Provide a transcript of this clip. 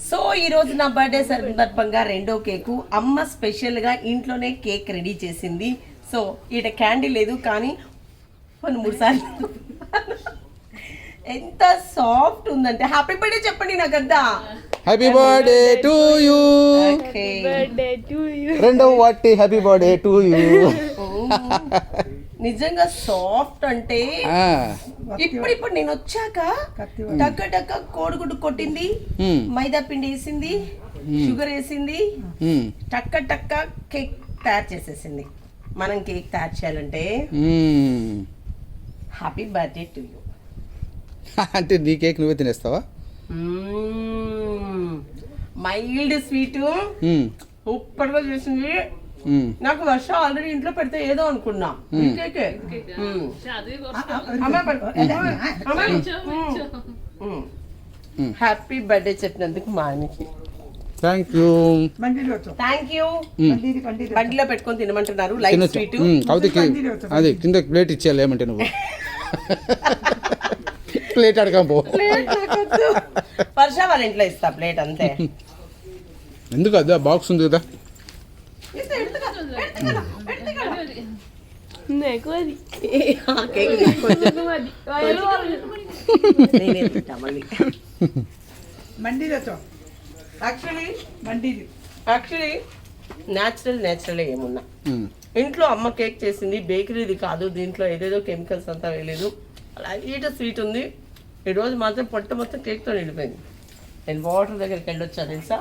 So ఈ రోజు నా బర్త్డే సందర్భంగా రెండో కేకు అమ్మ స్పెషల్ గా ఇంట్లోనే కేక్ రెడీ చేసింది. సో ఈట క్యాండీ లేదు కానీ 3 సార్లు ఎంత సాఫ్ట్ ఉందంటే హ్యాపీ బర్త్డే చెప్పండి నాకంతా. Happy birthday to you. రెండవ వాటి హ్యాపీ బర్త్డే టు యూ. నిజంగా సాఫ్ట్ అంటే ఇప్పుడు నేను వచ్చాక టక్క టక్క కోడిగుడ్డు కొట్టింది, మైదా పిండి వేసింది, షుగర్ వేసింది, టక్క టక్క కేక్ తయారు చేసేసింది. మనం కేక్ తయారు చేయాలంటే హ్యాపీ బర్త్డే టు యూ అంటే నీ కేక్ నువ్వే తినేస్తావా? మైల్డ్ స్వీట్ సూపర్ గా చేసింది. నాకు వర్ష ఆల్రెడీ ఇంట్లో పెడితే ఏదో అనుకున్నా. హ్యాపీ బర్త్డే చెప్పినందుకు మా ఆయనకి థ్యాంక్ యూ. బండిలో పెట్టుకొని తినమంటున్నారు. లైట్ స్వీట్ అది కింద ప్లేట్ ఇచ్చేయాలి ఏమంటే నువ్వు ప్లేట్ అడగం పో. వర్ష వాళ్ళ ఇంట్లో ఇస్తా ప్లేట్ అంతే. ఎందుకు అదా బాక్స్ ఉంది కదా. యాక్చువల్లీ న్యాచురల్ ఏమున్నా ఇంట్లో అమ్మ కేక్ చేసింది, బేకరీది కాదు. దీంట్లో ఏదేదో కెమికల్స్ అంతా వేయలేదు. లైట్ స్వీట్ ఉంది. ఈరోజు మాత్రం పొట్ట మొత్తం కేక్తో నిండిపోయింది. నేను వాటర్ దగ్గరికి వెళ్ళొచ్చా తెలుసా?